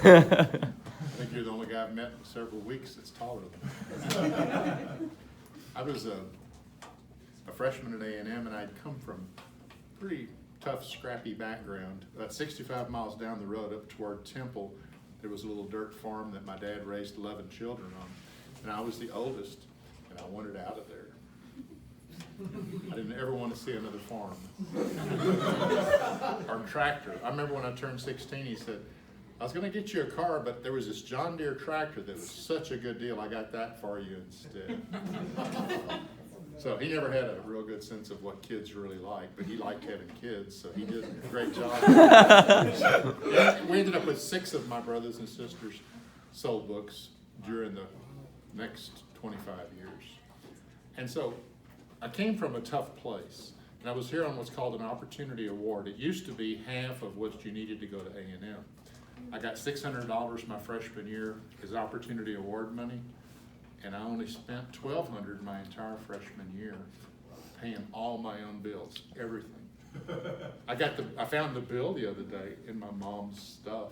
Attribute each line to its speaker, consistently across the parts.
Speaker 1: think you're the only guy I've met in several weeks that's taller than me. I was a freshman at A&M, and I'd come from pretty tough, scrappy background. About 65 miles down the road up toward Temple, there was a little dirt farm that my dad raised 11 children on. And I was the oldest, and I wanted out of there. I didn't ever want to see another farm or tractor. I remember when I turned 16, he said, I was going to get you a car, but there was this John Deere tractor that was such a good deal, I got that for you instead. So he never had a real good sense of what kids really like, but he liked having kids, so he did a great job. We ended up with 6 of my brothers and sisters sold books during the next 25 years. And so I came from a tough place, and I was here on what's called an opportunity award. It used to be half of what you needed to go to A&M. I got $600 my freshman year as opportunity award money, and I only spent $1,200 my entire freshman year paying all my own bills, everything. I found the bill the other day in my mom's stuff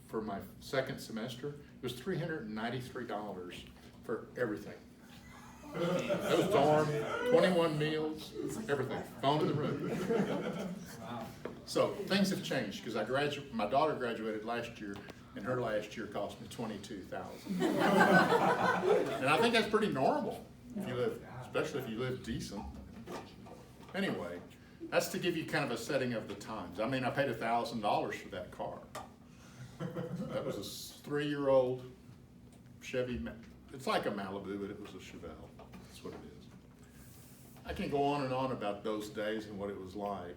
Speaker 1: for my second semester. It was $393 for everything. That was dorm, 21 meals, everything, phone in the room. So things have changed because my daughter graduated last year, and her last year cost me $22,000. And I think that's pretty normal if you live, especially if you live decent. Anyway, that's to give you kind of a setting of the times. I mean, I paid $1,000 for that car. That was a 3-year-old Chevy. It's like a Malibu, but it was a Chevelle. That's what it is. I can go on and on about those days and what it was like.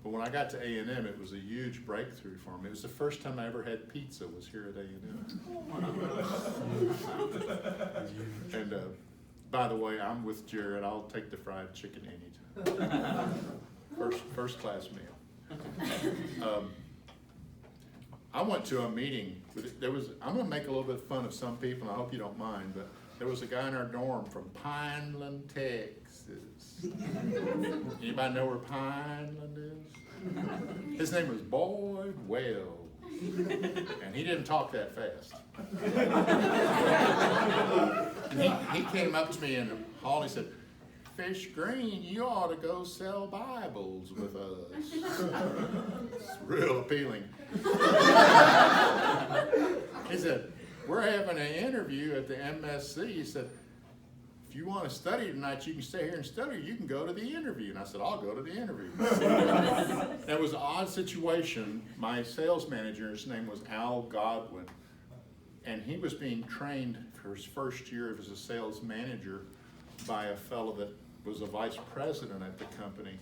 Speaker 1: But when I got to A&M, it was a huge breakthrough for me. It was the first time I ever had pizza was here at A&M. And by the way, I'm with Jared. I'll take the fried chicken anytime. First class meal. I went to a meeting. I'm going to make a little bit of fun of some people, and I hope you don't mind, but there was a guy in our dorm from Pineland, Texas. Anybody know where Pineland is? His name was Boyd Wells, and he didn't talk that fast. He came up to me in the hall and he said, "Fish Greene, you ought to go sell Bibles with us." It's real appealing. He said, "We're having an interview at the MSC." He said, "If you want to study tonight, you can stay here and study. You can go to the interview." And I said, "I'll go to the interview." It was an odd situation. My sales manager, his name was Al Godwin, and he was being trained for his first year as a sales manager by a fellow that was a vice president at the company.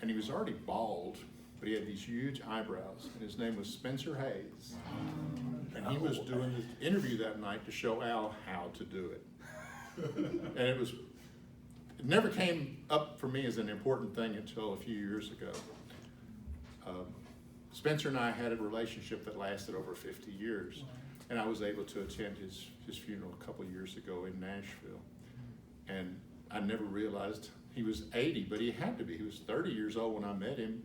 Speaker 1: And he was already bald, but he had these huge eyebrows, and his name was Spencer Hayes. And he was doing the interview that night to show Al how to do it. And it never came up for me as an important thing until a few years ago. Spencer and I had a relationship that lasted over 50 years, and I was able to attend his funeral a couple years ago in Nashville. And I never realized he was 80, but he had to be. He was 30 years old when I met him.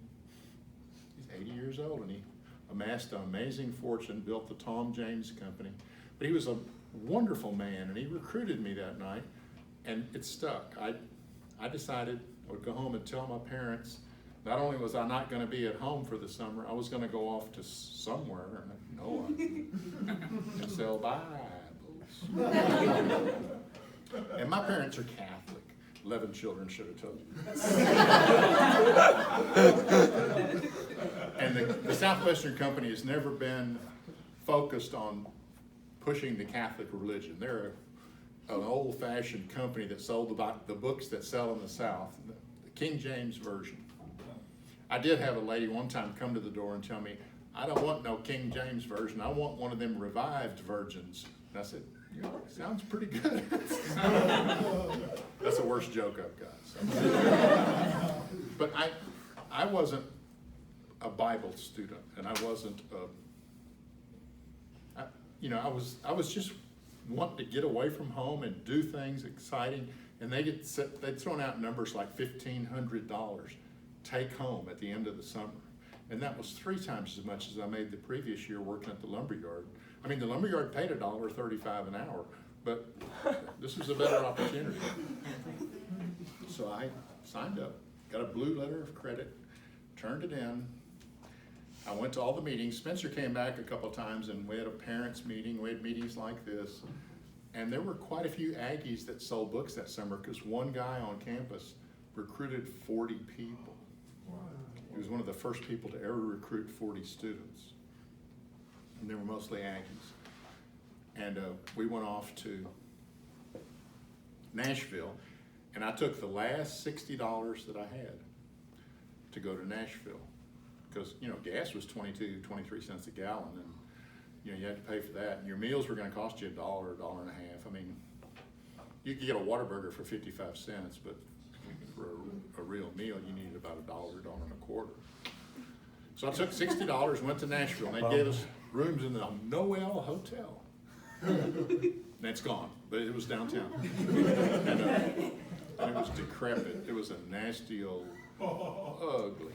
Speaker 1: He's 80 years old, and he amassed an amazing fortune, built the Tom James Company. But he was a wonderful man, and he recruited me that night, and it stuck. I decided I would go home and tell my parents, not only was I not going to be at home for the summer, I was going to go off to somewhere, and sell Bibles. And my parents are Catholic. 11 children, should have told you. And the Southwestern Company has never been focused on pushing the Catholic religion. They're an old-fashioned company that sold the books that sell in the South, the King James Version. I did have a lady one time come to the door and tell me, "I don't want no King James Version. I want one of them revived versions." And I said, "Sounds pretty good." That's the worst joke I've got. So. But I wasn't a Bible student, and I wasn't. I was just wanting to get away from home and do things exciting, and they'd thrown out numbers like $1,500 take home at the end of the summer. And that was 3 times as much as I made the previous year working at the lumberyard. I mean, the lumberyard paid $1.35 an hour, but this was a better opportunity. So I signed up, got a blue letter of credit, turned it in. I went to all the meetings. Spencer came back a couple of times, and we had a parents meeting. We had meetings like this. And there were quite a few Aggies that sold books that summer, because one guy on campus recruited 40 people. Wow. He was one of the first people to ever recruit 40 students. And they were mostly Aggies. And we went off to Nashville, and I took the last $60 that I had to go to Nashville. Because, you know, gas was 23 cents a gallon, and, you know, you had to pay for that. And your meals were gonna cost you $1, $1.50. I mean, you could get a Whataburger for 55 cents, but for a real meal, you needed about $1, $1.25. So I took $60, went to Nashville, and they gave us rooms in the Noel Hotel. That's gone, but it was downtown. And it was decrepit. It was a nasty old, ugly,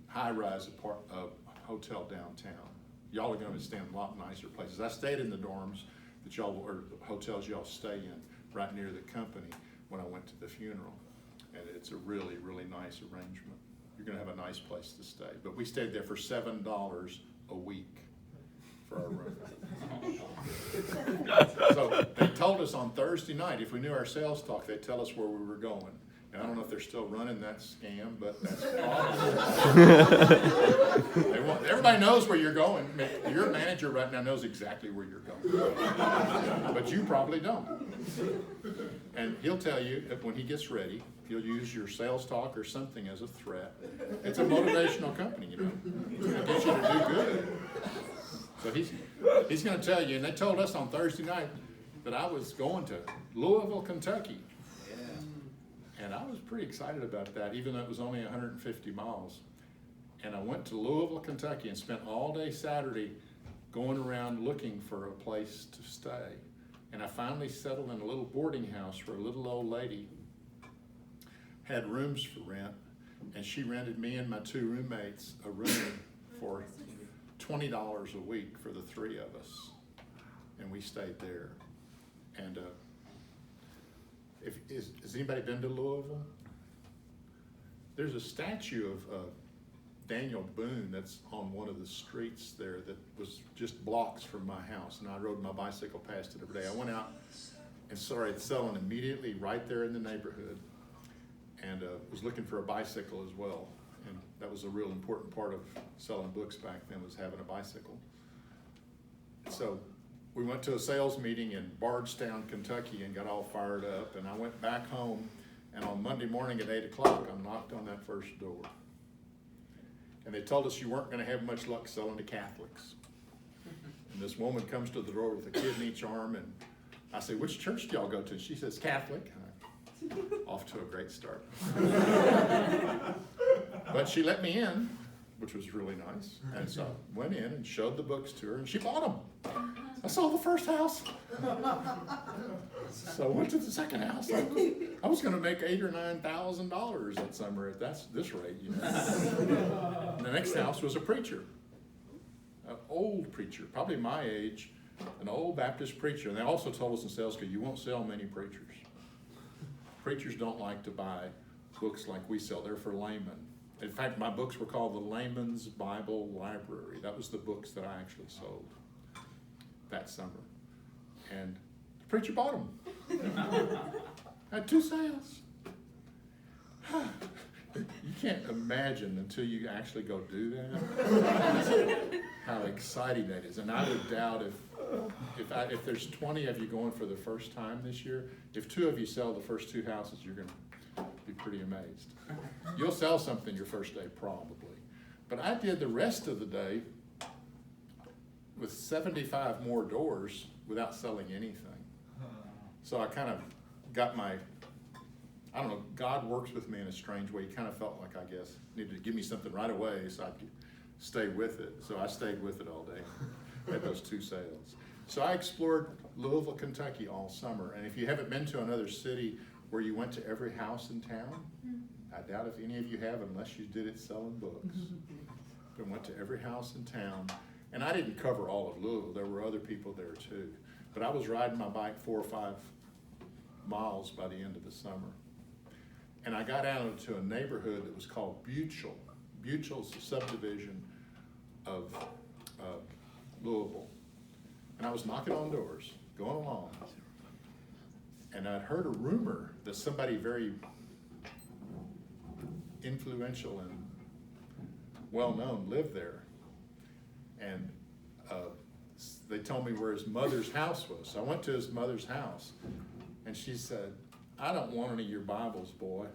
Speaker 1: high-rise hotel downtown. Y'all are gonna stay in a lot nicer places. I stayed in the dorms that y'all, or the hotels y'all stay in, right near the company when I went to the funeral. And it's a really, really nice arrangement. You're gonna have a nice place to stay. But we stayed there for $7 a week for our room. So they told us on Thursday night, if we knew our sales talk, they'd tell us where we were going. And I don't know if they're still running that scam, but that's possible. Everybody knows where you're going. Your manager right now knows exactly where you're going. But you probably don't. And he'll tell you, when he gets ready, he'll use your sales talk or something as a threat. It's a motivational company, you know. It's going to get you to do good. So he's going to tell you, and they told us on Thursday night that I was going to Louisville, Kentucky. And I was pretty excited about that, even though it was only 150 miles. And I went to Louisville, Kentucky, and spent all day Saturday going around looking for a place to stay. And I finally settled in a little boarding house where a little old lady had rooms for rent, and she rented me and my 2 roommates a room for $20 a week for the 3 of us. And we stayed there. And has anybody been to Louisville? There's a statue of Daniel Boone that's on one of the streets there that was just blocks from my house, and I rode my bicycle past it every day. I went out and started selling immediately right there in the neighborhood, and was looking for a bicycle as well. And that was a real important part of selling books back then, was having a bicycle. So we went to a sales meeting in Bardstown, Kentucky, and got all fired up. And I went back home, and on Monday morning at 8 o'clock, I knocked on that first door. And they told us you weren't going to have much luck selling to Catholics. And this woman comes to the door with a kid in each arm, and I say, "Which church do y'all go to?" She says, "Catholic." Off to a great start. But she let me in, which was really nice. And so I went in and showed the books to her, and she bought them. I sold the first house. So I went to the second house. I was going to make $8,000 or $9,000 that summer at this rate, you know. And the next house was a preacher, an old preacher, probably my age, an old Baptist preacher. And they also told us in sales school, you won't sell many preachers. Preachers don't like to buy books like we sell. They're for laymen. In fact, my books were called the Layman's Bible Library. That was the books that I actually sold that summer. And the preacher bought them. Had 2 sales. You can't imagine until you actually go do that how exciting that is. And I would doubt if there's 20 of you going for the first time this year, if 2 of you sell the first 2 houses, you're going to be pretty amazed. You'll sell something your first day probably. But I did the rest of the day with 75 more doors without selling anything. So I kind of got I don't know, God works with me in a strange way. He kind of felt like, I guess, needed to give me something right away so I could stay with it. So I stayed with it all day, had those 2 sales. So I explored Louisville, Kentucky all summer. And if you haven't been to another city where you went to every house in town, I doubt if any of you have unless you did it selling books. But went to every house in town. And I didn't cover all of Louisville. There were other people there too. But I was riding my bike 4 or 5 miles by the end of the summer. And I got out into a neighborhood that was called Buchel. Buchel's a subdivision of Louisville. And I was knocking on doors, going along. And I'd heard a rumor that somebody very influential and well-known lived there. And they told me where his mother's house was. So I went to his mother's house, and she said, I don't want any of your Bibles, boy,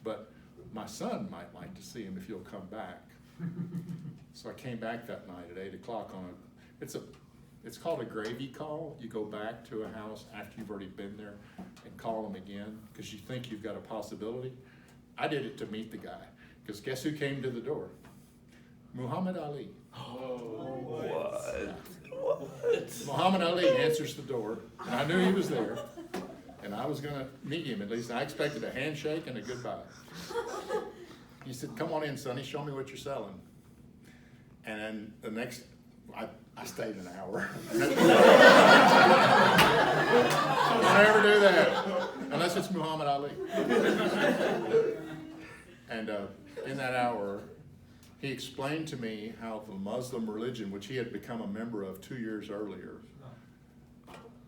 Speaker 1: but my son might like to see him if you'll come back. So I came back that night at 8 o'clock it's called a gravy call. You go back to a house after you've already been there and call them again because you think you've got a possibility. I did it to meet the guy, because guess who came to the door? Muhammad Ali.
Speaker 2: Oh, what?
Speaker 1: Muhammad Ali answers the door, and I knew he was there, and I was going to meet him at least. I expected a handshake and a goodbye. He said, come on in, Sonny, show me what you're selling. And then the next, I stayed an hour. Don't ever do that, unless it's Muhammad Ali. And in that hour, he explained to me how the Muslim religion, which he had become a member of 2 years earlier,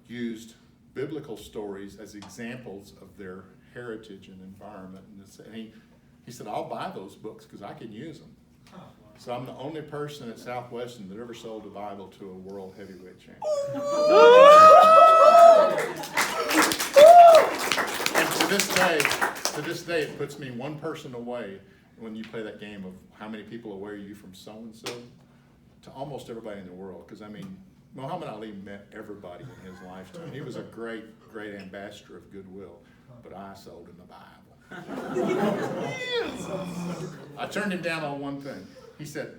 Speaker 1: used biblical stories as examples of their heritage and environment. And he said, I'll buy those books because I can use them. So I'm the only person at Southwestern that ever sold a Bible to a world heavyweight champion. And to this day, it puts me one person away when you play that game of how many people aware you from so-and-so to almost everybody in the world. Because, I mean, Muhammad Ali met everybody in his lifetime. He was a great, great ambassador of goodwill, but I sold him the Bible. I turned him down on one thing. He said,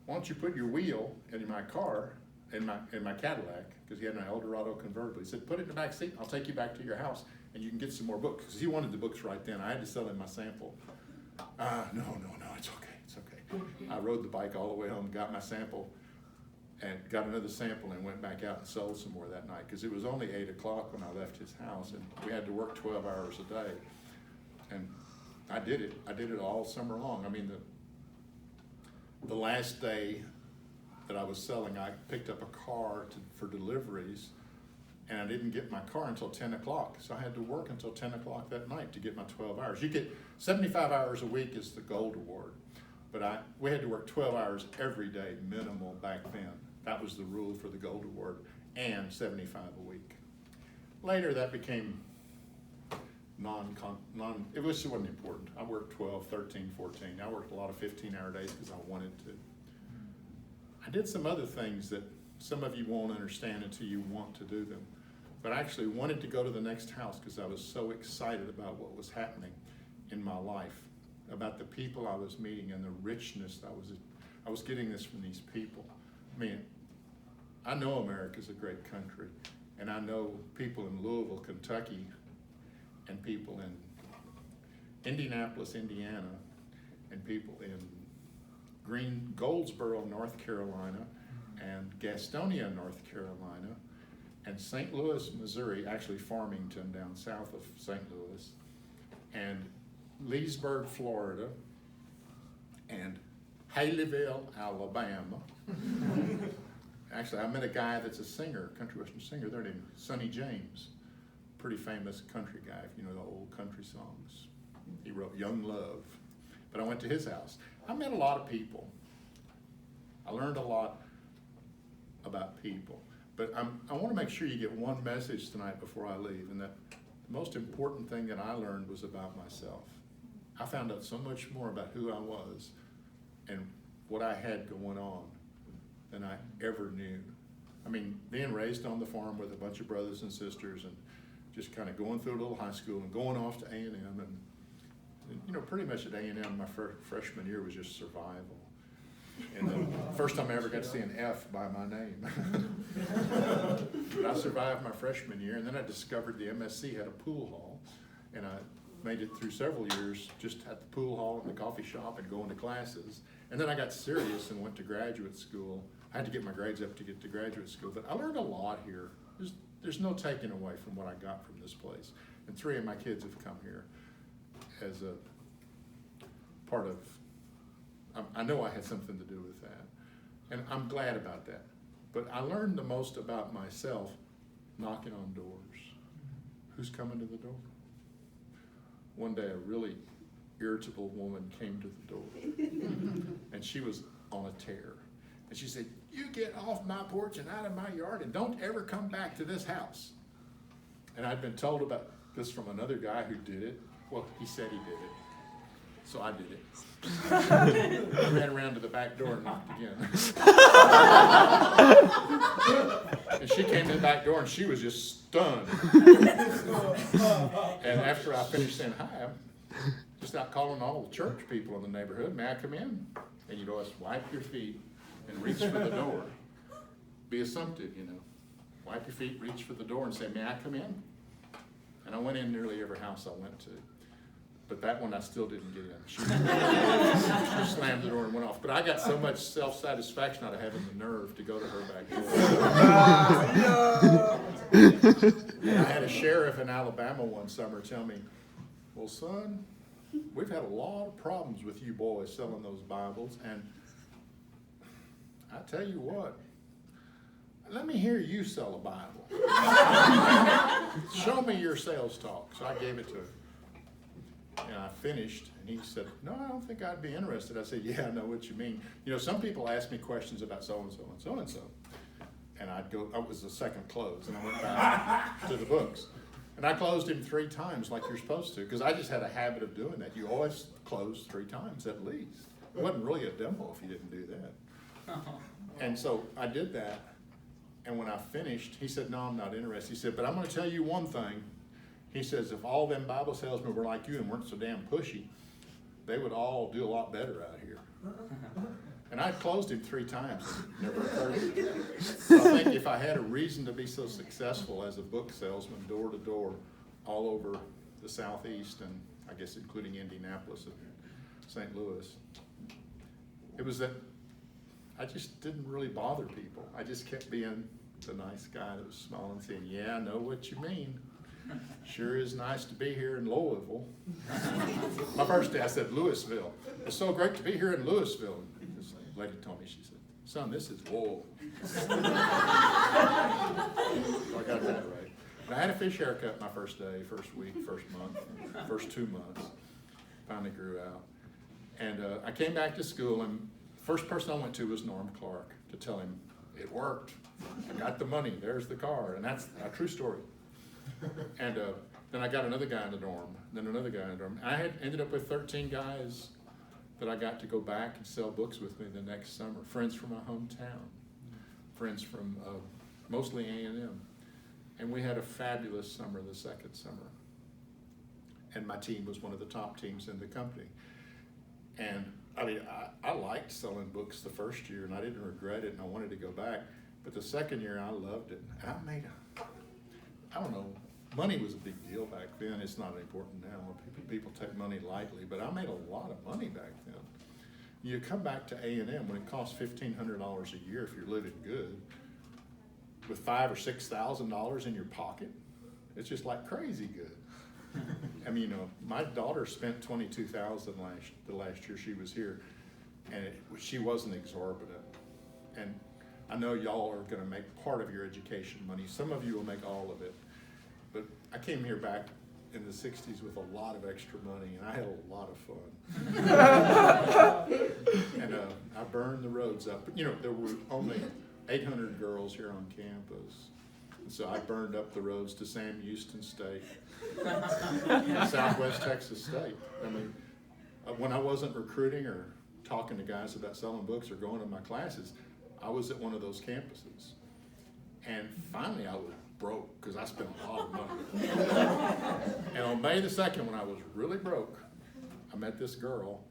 Speaker 1: why don't you put your wheel in my car, in my Cadillac, because he had an Eldorado convertible. He said, put it in the back seat, I'll take you back to your house, and you can get some more books. Because he wanted the books right then. I had to sell him my sample. No, it's okay. I rode the bike all the way home, got my sample, and got another sample, and went back out and sold some more that night. Because it was only 8 o'clock when I left his house, and we had to work 12 hours a day. And I did it. I did it all summer long. I mean, the last day that I was selling, I picked up a car for deliveries, and I didn't get my car until 10 o'clock. So I had to work until 10 o'clock that night to get my 12 hours. You get 75 hours a week is the gold award, but we had to work 12 hours every day, minimal back then. That was the rule for the gold award, and 75 a week. Later, that became it wasn't important. I worked 12, 13, 14. I worked a lot of 15-hour days because I wanted to. I did some other things that some of you won't understand until you want to do them. But I actually wanted to go to the next house because I was so excited about what was happening in my life, about the people I was meeting and the richness I was getting this from these people. I mean, I know America's a great country, and I know people in Louisville, Kentucky, and people in Indianapolis, Indiana, and people in Greene, Goldsboro, North Carolina, and Gastonia, North Carolina, and St. Louis, Missouri, actually Farmington down south of St. Louis, and Leesburg, Florida, and Haleyville, Alabama. Actually, I met a guy that's a singer, country western singer there named Sonny James. Pretty famous country guy, if you know the old country songs. He wrote Young Love. But I went to his house. I met a lot of people. I learned a lot about people. But I want to make sure you get one message tonight before I leave, and that the most important thing that I learned was about myself. I found out so much more about who I was and what I had going on than I ever knew. I mean, being raised on the farm with a bunch of brothers and sisters and just kind of going through a little high school and going off to A&M and you know, pretty much at A&M my freshman year was just survival. And the first time I ever got to see an F by my name. But I survived my freshman year, and then I discovered the MSC had a pool hall, and made it through several years just at the pool hall and the coffee shop and going to classes. And then I got serious and went to graduate school. I had to get my grades up to get to graduate school, but I learned a lot here. There's no taking away from what I got from this place. And 3 of my kids have come here as a part of, I know I had something to do with that. And I'm glad about that. But I learned the most about myself knocking on doors. Who's coming to the door? One day a really irritable woman came to the door. And she was on a tear. And she said, "You get off my porch and out of my yard and don't ever come back to this house." And I'd been told about this from another guy who did it. Well, he said he did it. So I did it. I ran around to the back door and knocked again. And she came to the back door and she was just stunned. And after I finished saying hi, I'm just out calling all the church people in the neighborhood, "May I come in?" And you'd always wipe your feet and reach for the door. Be assumptive, you know. Wipe your feet, reach for the door and say, "May I come in?" And I went in nearly every house I went to. But that one I still didn't get in. She slammed the door and went off. But I got so much self-satisfaction out of having the nerve to go to her back door. And I had a sheriff in Alabama one summer tell me, "Well, son, we've had a lot of problems with you boys selling those Bibles, and I tell you what, let me hear you sell a Bible. Show me your sales talk." So I gave it to him. And I finished, and he said, "No, I don't think I'd be interested." I said, "Yeah, I know what you mean. You know, some people ask me questions about so-and-so and so-and-so." And I'd go, it was the second close, and I went back to the books. And I closed him 3 times like you're supposed to, because I just had a habit of doing that. You always close 3 times at least. It wasn't really a demo if you didn't do that. And so I did that, and when I finished, he said, "No, I'm not interested." He said, "But I'm going to tell you one thing." He says, "If all them Bible salesmen were like you and weren't so damn pushy, they would all do a lot better out here." And I closed him 3 times. It never occurred to me. So I think if I had a reason to be so successful as a book salesman, door to door, all over the Southeast, and I guess including Indianapolis and St. Louis, it was that I just didn't really bother people. I just kept being the nice guy that was smiling, saying, "Yeah, I know what you mean. Sure is nice to be here in Louisville." My first day I said Louisville. "It's so great to be here in Louisville." This lady told me, she said, "Son, this is Louisville." So I got that right. But I had a fish haircut my first day, first week, first month, first 2 months. Finally grew out. And I came back to school, and the first person I went to was Norm Clark to tell him, "It worked. I got the money. There's the car." And that's a true story. And then I got another guy in the dorm, then another guy in the dorm. I had ended up with 13 guys that I got to go back and sell books with me the next summer. Friends from my hometown, friends from mostly A&M. And we had a fabulous summer the second summer. And my team was one of the top teams in the company. And I mean, I liked selling books the first year, and I didn't regret it, and I wanted to go back. But the second year, I loved it. And I don't know, money was a big deal back then. It's not important now. People take money lightly, but I made a lot of money back then. You come back to A&M when it costs $1,500 a year if you're living good, with $5,000 or $6,000 in your pocket. It's just like crazy good. I mean, you know, my daughter spent $22,000 the last year she was here, and she wasn't exorbitant. And I know y'all are going to make part of your education money. Some of you will make all of it. But I came here back in the 60s with a lot of extra money, and I had a lot of fun. And I burned the roads up. You know, there were only 800 girls here on campus. And so I burned up the roads to Sam Houston State, and Southwest Texas State. I mean, when I wasn't recruiting or talking to guys about selling books or going to my classes, I was at one of those campuses. And finally I was broke because I spent a lot of money. And on May the 2nd, when I was really broke, I met this girl.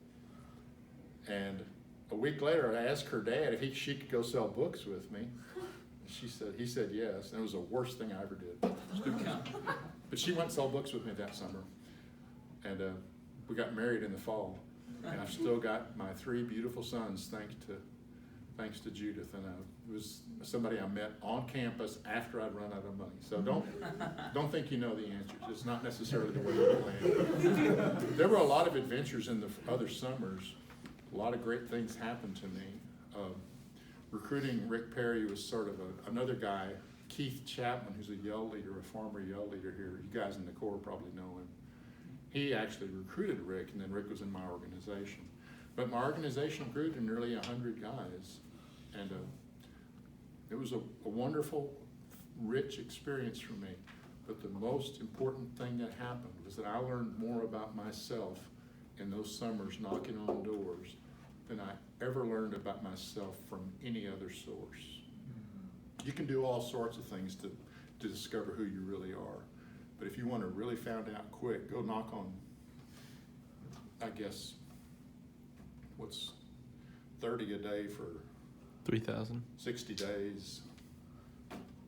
Speaker 1: And a week later, I asked her dad if she could go sell books with me. He said yes. And it was the worst thing I ever did. But she went and sold books with me that summer. And we got married in the fall, and I've still got my 3 beautiful sons thanks to Judith. And it was somebody I met on campus after I'd run out of money. So don't think you know the answers. It's not necessarily the way you planned. There were a lot of adventures in the other summers. A lot of great things happened to me. Recruiting Rick Perry was sort of another guy, Keith Chapman, who's a Yale leader, a former Yale leader here. You guys in the Corps probably know him. He actually recruited Rick, and then Rick was in my organization. But my organization grew to nearly 100 guys, and it was a wonderful, rich experience for me. But the most important thing that happened was that I learned more about myself in those summers knocking on doors than I ever learned about myself from any other source. You can do all sorts of things to discover who you really are. But if you want to really find out quick, go knock on, I guess, what's 30 a day for
Speaker 3: 3,000.
Speaker 1: 60 days,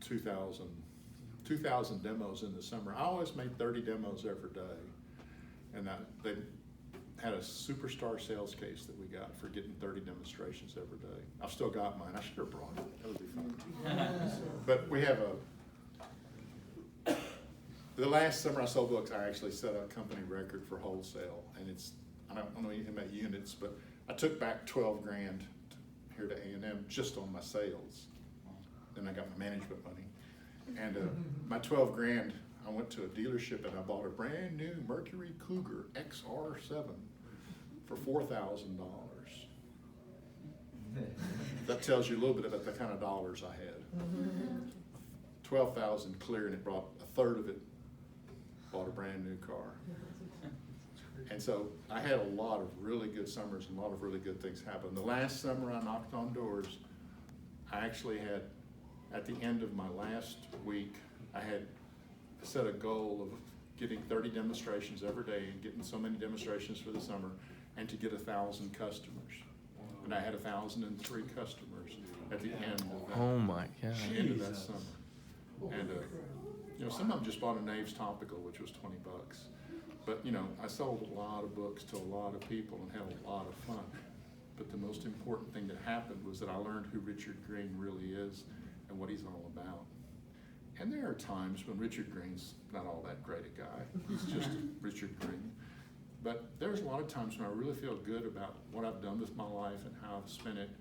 Speaker 1: 2,000 demos in the summer. I always made 30 demos every day. And they had a superstar sales case that we got for getting 30 demonstrations every day. I've still got mine. I should have brought it. That would be fun. But we have the last summer I sold books, I actually set a company record for wholesale. And I don't know anything about units, but I took back 12 grand here to A&M just on my sales. Then I got my management money. And my 12 grand, I went to a dealership and I bought a brand new Mercury Cougar XR7 for $4,000. That tells you a little bit about the kind of dollars I had. 12,000 clear, and it brought a third of it, bought a brand new car. And so I had a lot of really good summers and a lot of really good things happen. The last summer I knocked on doors, I actually had, at the end of my last week, I had set a goal of getting 30 demonstrations every day and getting so many demonstrations for the summer, and to get 1,000 customers. And I had 1,003 customers at the end of that.
Speaker 3: Oh my gosh.
Speaker 1: End of that summer. And some of them just bought a Naves topical, which was $20. But I sold a lot of books to a lot of people and had a lot of fun. But the most important thing that happened was that I learned who Richard Greene really is and what he's all about. And there are times when Richard Greene's not all that great a guy. He's just Richard Greene. But there's a lot of times when I really feel good about what I've done with my life and how I've spent it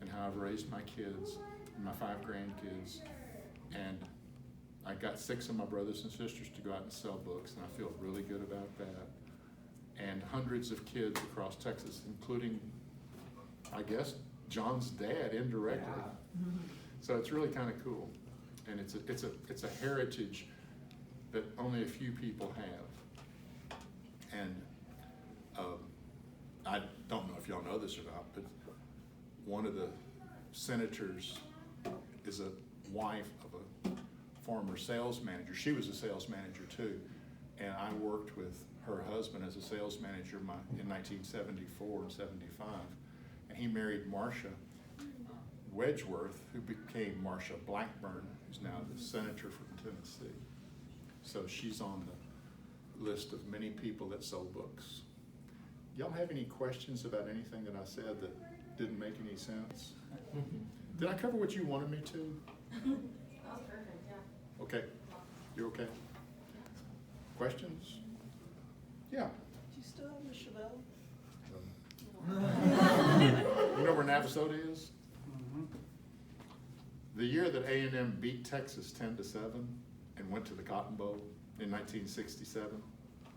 Speaker 1: and how I've raised my kids and my 5 grandkids. And I got 6 of my brothers and sisters to go out and sell books, and I feel really good about that. And hundreds of kids across Texas, including, I guess, John's dad indirectly. Yeah. So it's really kind of cool. And it's a heritage that only a few people have. And I don't know if y'all know this or not, but one of the senators is a wife of a former sales manager. She was a sales manager too, and I worked with her husband as a sales manager in 1974 and 75, and he married Marcia Wedgeworth, who became Marcia Blackburn, who's now the senator from Tennessee. So she's on the list of many people that sold books. Y'all have any questions about anything that I said that didn't make any sense? Did I cover what you wanted me to?
Speaker 4: That was perfect, yeah.
Speaker 1: Okay. You okay? Questions? Yeah.
Speaker 5: Do you still have the Chevelle?
Speaker 1: You know where Navasota is? The year that A&M beat Texas 10-7 and went to the Cotton Bowl in 1967.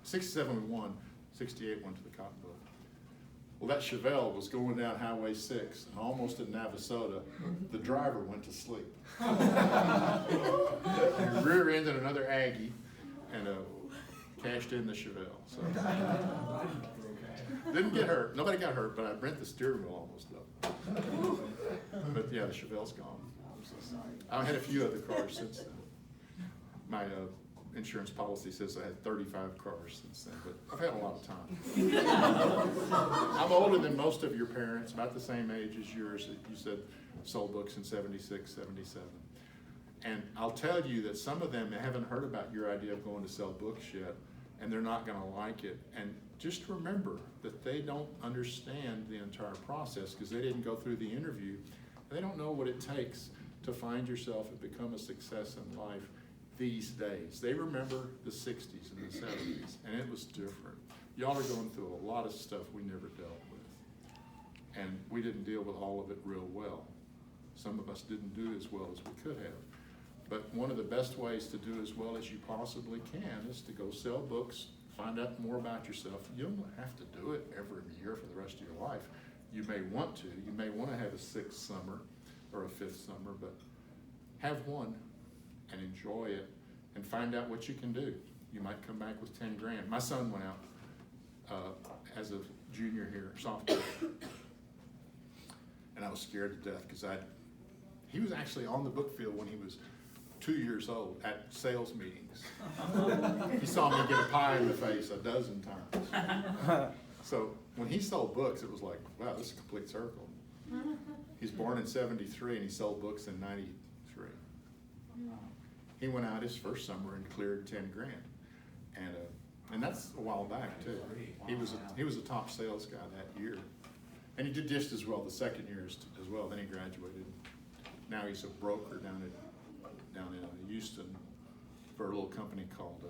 Speaker 1: 67 we won, 68 went to the Cotton Bowl. Well, that Chevelle was going down Highway 6 and almost in Navasota, the driver went to sleep. He rear-ended another Aggie and cashed in the Chevelle. So didn't get hurt. Nobody got hurt, but I bent the steering wheel almost up. But yeah, the Chevelle's gone. I had a few other cars since then. My insurance policy says I had 35 cars since then, but I've had a lot of time. I'm older than most of your parents, about the same age as yours. You said sold books in 76, 77. And I'll tell you that some of them haven't heard about your idea of going to sell books yet, and they're not gonna like it. And just remember that they don't understand the entire process because they didn't go through the interview. They don't know what it takes to find yourself and become a success in life these days. They remember the 60s and the 70s, and it was different. Y'all are going through a lot of stuff we never dealt with, and we didn't deal with all of it real well. Some of us didn't do as well as we could have. But one of the best ways to do as well as you possibly can is to go sell books, find out more about yourself. You don't have to do it every year for the rest of your life. You may want to. You may want to have a 6th summer or a 5th summer, but have one and enjoy it and find out what you can do. You might come back with 10 grand. My son went out as a junior here, sophomore, and I was scared to death because he was actually on the book field when he was 2 years old at sales meetings. He saw me get a pie in the face a dozen times. So when he sold books, it was like, wow, this is a complete circle. He's born in 73 and he sold books in 93. He went out his first summer and cleared 10 grand. And that's a while back too. He was a top sales guy that year. And he did just as well the second year as well. Then he graduated. Now he's a broker down in Houston for a little company called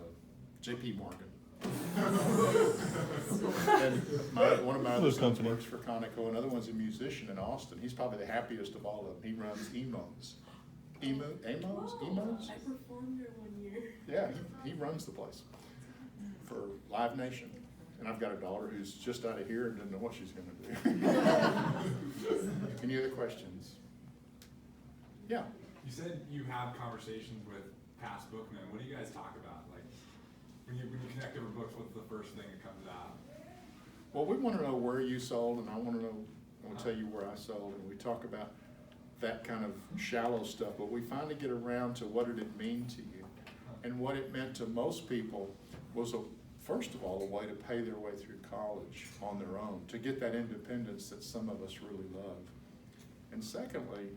Speaker 1: J.P. Morgan. And one of my other sons works for Conoco. Another one's a musician in Austin. He's probably the happiest of all of them. He runs Emos. Emos?
Speaker 5: I performed there one year.
Speaker 1: Yeah, he runs the place for Live Nation. And I've got a daughter who's just out of here and doesn't know what she's gonna do. Any other questions? Yeah.
Speaker 3: You said you have conversations with past bookmen. What do you guys talk about? Like, when you connect over books, what's the first thing that comes out?
Speaker 1: Well, we want to know where you sold, and I want to tell you where I sold, and we talk about that kind of shallow stuff, but we finally get around to what did it mean to you. And what it meant to most people was, first of all, a way to pay their way through college on their own, to get that independence that some of us really love. And secondly,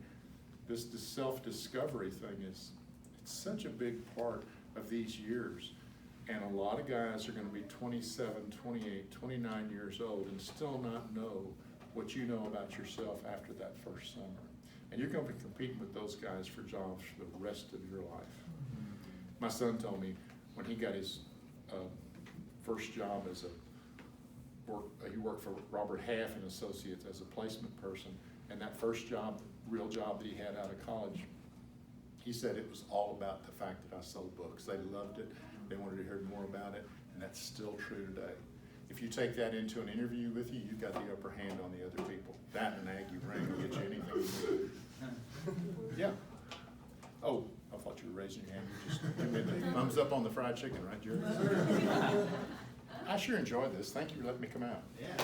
Speaker 1: this self-discovery thing it's such a big part of these years. And a lot of guys are going to be 27, 28, 29 years old and still not know what you know about yourself after that first summer. And you're going to be competing with those guys for jobs for the rest of your life. My son told me when he got his first job as he worked for Robert Half and Associates as a placement person, and that first job, real job that he had out of college, he said it was all about the fact that I sold books. They loved it. They wanted to hear more about it, and that's still true today. If you take that into an interview with you, you've got the upper hand on the other people. That and an Aggie ring will get you anything you need. Yeah. Oh, I thought you were raising your hand. You just give me the thumbs up on the fried chicken, right, Jerry? I sure enjoyed this. Thank you for letting me come out.
Speaker 2: Yeah.